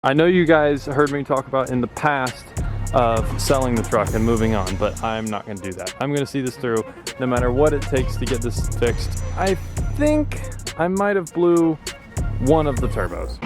I know you guys heard me talk about in the past of selling the truck and moving on, but I'm not going to do that. I'm going to see this through no matter what it takes to get this fixed. I think I might have blew one of the turbos.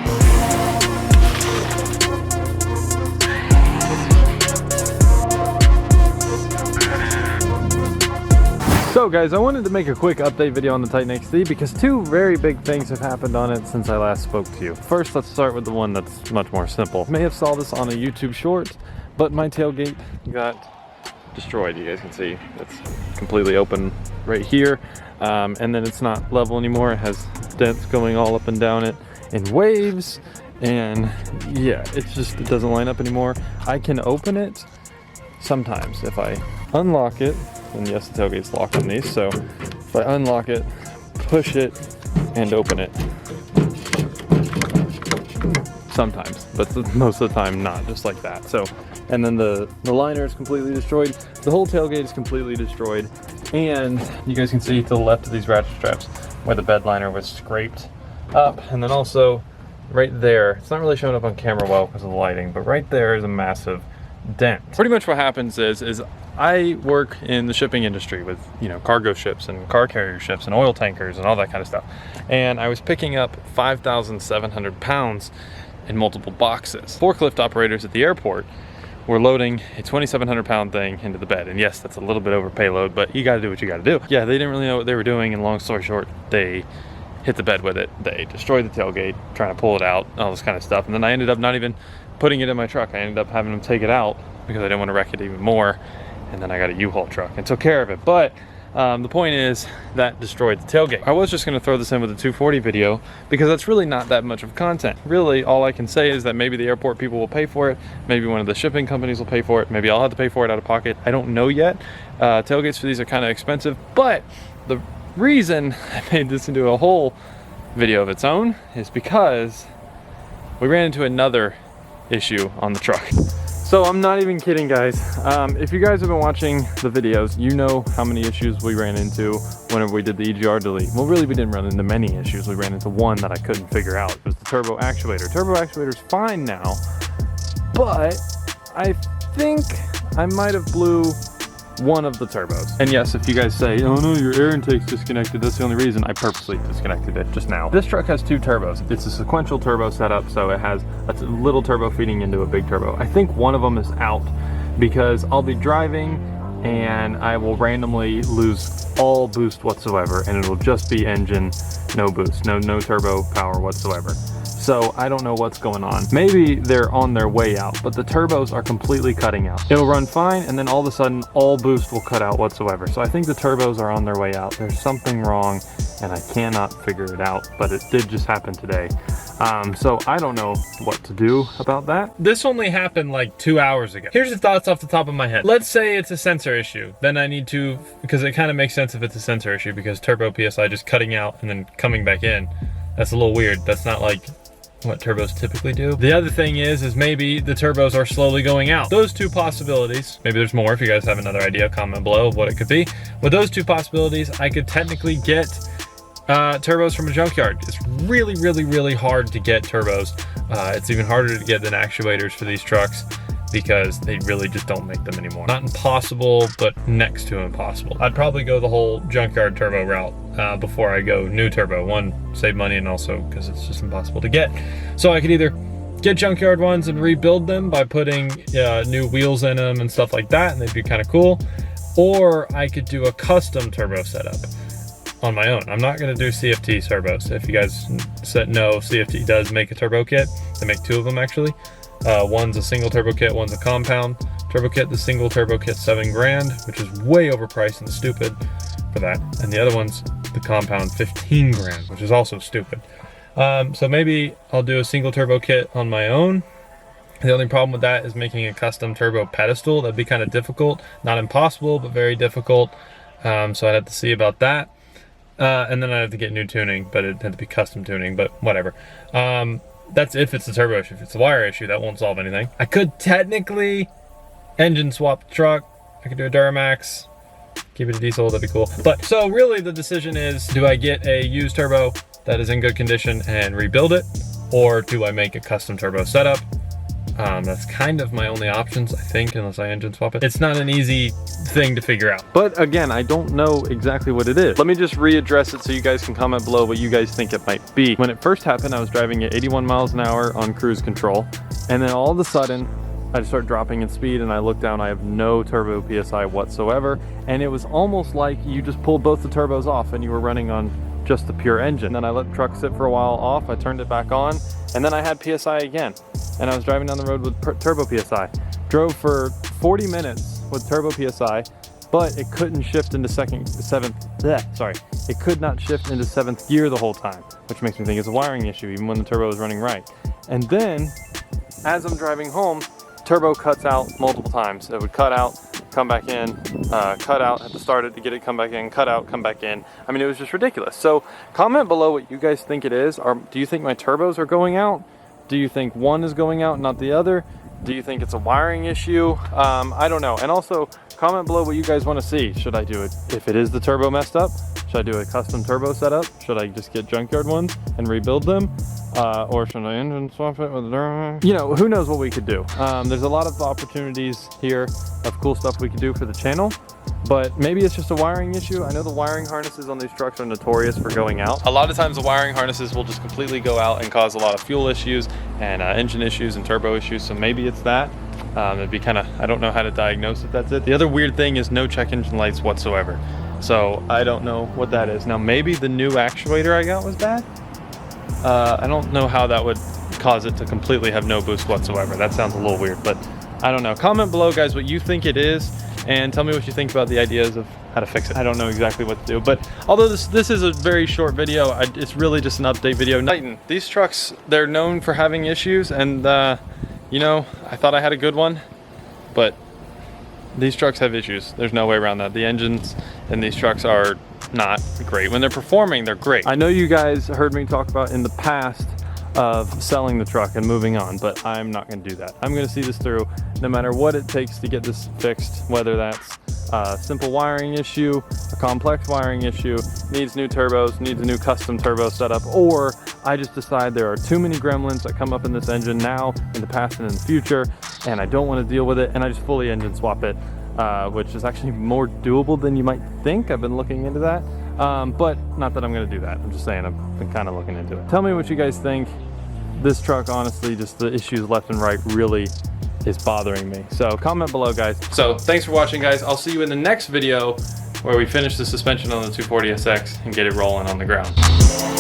So guys, I wanted to make a quick update video on the Titan XD because two very big things have happened on it since I last spoke to you. First, let's start with the one that's much more simple. You may have saw this on a YouTube short, but my tailgate got destroyed. You guys can see it's completely open right here. And then it's not level anymore. It has dents going all up and down it in waves. And yeah, it doesn't line up anymore. I can open it sometimes if I unlock it. And yes, the tailgate's locked on these, so if I unlock it, push it, and open it. Sometimes, but most of the time not, just like that. So, and then the liner is completely destroyed. The whole tailgate is completely destroyed. And you guys can see to the left of these ratchet straps where the bed liner was scraped up. And then also right there, it's not really showing up on camera well because of the lighting, but right there is a massive dent. Pretty much what happens is I work in the shipping industry with, you know, cargo ships and car carrier ships and oil tankers and all that kind of stuff. And I was picking up 5,700 pounds in multiple boxes. Forklift operators at the airport were loading a 2,700 pound thing into the bed. And yes, that's a little bit over payload, but you gotta do what you gotta do. Yeah, they didn't really know what they were doing, and long story short, they hit the bed with it. They destroyed the tailgate, trying to pull it out, all this kind of stuff. And then I ended up not even putting it in my truck. I ended up having them take it out because I didn't want to wreck it even more. And then I got a U-Haul truck and took care of it. But the point is that destroyed the tailgate. I was just going to throw this in with a 240 video because that's really not that much of content. Really, all I can say is that maybe the airport people will pay for it. Maybe one of the shipping companies will pay for it. Maybe I'll have to pay for it out of pocket. I don't know yet. Tailgates for these are kind of expensive. But the reason I made this into a whole video of its own is because we ran into another issue on the truck. So I'm not even kidding, guys. If you guys have been watching the videos, you know how many issues we ran into whenever we did the EGR delete. Well, really, we didn't run into many issues. We ran into one that I couldn't figure out. It was the turbo actuator. Turbo actuator's fine now, but I think I might have blew one of the turbos. And yes, if you guys say, oh no, your air intake's disconnected, that's the only reason, I purposely disconnected it just now. This truck has two turbos. It's a sequential turbo setup, so it has a little turbo feeding into a big turbo. I think one of them is out because I'll be driving and I will randomly lose all boost whatsoever, and it'll just be engine, no boost, no turbo power whatsoever. So I don't know what's going on. Maybe they're on their way out, but the turbos are completely cutting out. It'll run fine, and then all of a sudden, all boost will cut out whatsoever. So I think the turbos are on their way out. There's something wrong, and I cannot figure it out, but it did just happen today. So I don't know what to do about that. This only happened like 2 hours ago. Here's the thoughts off the top of my head. Let's say it's a sensor issue. Then I need to, because it kind of makes sense if it's a sensor issue, because turbo PSI just cutting out and then coming back in. That's a little weird. That's not like what turbos typically do. The other thing is maybe the turbos are slowly going out. Those two possibilities, maybe there's more. If you guys have another idea, comment below of what it could be. With those two possibilities, I could technically get turbos from a junkyard. It's really, really, really hard to get turbos. It's even harder to get than actuators for these trucks because they really just don't make them anymore. Not impossible, but next to impossible. I'd probably go the whole junkyard turbo route before I go new turbo. One, save money, and also because it's just impossible to get. So I could either get junkyard ones and rebuild them by putting new wheels in them and stuff like that, and they'd be kind of cool. Or I could do a custom turbo setup on my own. I'm not gonna do CFT turbos. If you guys said no, CFT does make a turbo kit. They make two of them actually. One's a single turbo kit, one's a compound turbo kit. The single turbo kit's $7 grand, which is way overpriced and stupid for that. And the other one's the compound, 15 grand, which is also stupid. So maybe I'll do a single turbo kit on my own. The only problem with that is making a custom turbo pedestal. That'd be kind of difficult. Not impossible, but very difficult. So I'd have to see about that. And then I'd have to get new tuning, but it'd have to be custom tuning, but whatever. That's if it's a turbo issue. If it's a wire issue, that won't solve anything. I could technically engine swap the truck. I could do a Duramax, keep it a diesel, that'd be cool. But so really the decision is, do I get a used turbo that is in good condition and rebuild it? or do I make a custom turbo setup? That's kind of my only options, I think, unless I engine swap it. It's not an easy thing to figure out. But again, I don't know exactly what it is. Let me just readdress it so you guys can comment below what you guys think it might be. When it first happened, I was driving at 81 miles an hour on cruise control, and then all of a sudden, I just start dropping in speed, and I look down, I have no turbo PSI whatsoever, and it was almost like you just pulled both the turbos off and you were running on just the pure engine. Then I let the truck sit for a while off, I turned it back on, and then I had PSI again. And I was driving down the road with turbo PSI. Drove for 40 minutes with turbo PSI, but it couldn't shift into it could not shift into 7th gear the whole time, which makes me think it's a wiring issue, even when the turbo is running right. And then, as I'm driving home, turbo cuts out multiple times. It would cut out, come back in, cut out, have to start it to get it, come back in, cut out, come back in. I mean, it was just ridiculous. So comment below what you guys think it is. Do you think my turbos are going out? Do you think one is going out, not the other? Do you think it's a wiring issue? I don't know. And also, comment below what you guys want to see. Should I do it, if it is the turbo messed up, should I do a custom turbo setup? Should I just get junkyard ones and rebuild them? Or should I engine swap it with a, you know, who knows what we could do. There's a lot of opportunities here of cool stuff we could do for the channel, but maybe it's just a wiring issue. I know the wiring harnesses on these trucks are notorious for going out. A lot of times the wiring harnesses will just completely go out and cause a lot of fuel issues and engine issues and turbo issues, so maybe it's that. It'd be kind of, I don't know how to diagnose if that's it. The other weird thing is no check engine lights whatsoever. So I don't know what that is. Now maybe the new actuator I got was bad. I don't know how that would cause it to completely have no boost whatsoever. That sounds a little weird, but I don't know. Comment below, guys, what you think it is, and tell me what you think about the ideas of how to fix it. I don't know exactly what to do, but although this is a very short video, it's really just an update video. Titan, these trucks, they're known for having issues, and you know, I thought I had a good one, but these trucks have issues. There's no way around that. The engines in these trucks are not great. When they're performing, they're great. I know you guys heard me talk about in the past of selling the truck and moving on, but I'm not going to do that. I'm going to see this through no matter what it takes to get this fixed, whether that's a simple wiring issue, a complex wiring issue, needs new turbos, needs a new custom turbo setup, or I just decide there are too many gremlins that come up in this engine now, in the past and in the future, and I don't want to deal with it, and I just fully engine swap it, which is actually more doable than you might think. I've been looking into that, but not that I'm going to do that. I'm just saying I've been kind of looking into it. Tell me what you guys think. This truck, honestly, just the issues left and right really is bothering me. So comment below, guys. So thanks for watching, guys. I'll see you in the next video where we finish the suspension on the 240SX and get it rolling on the ground.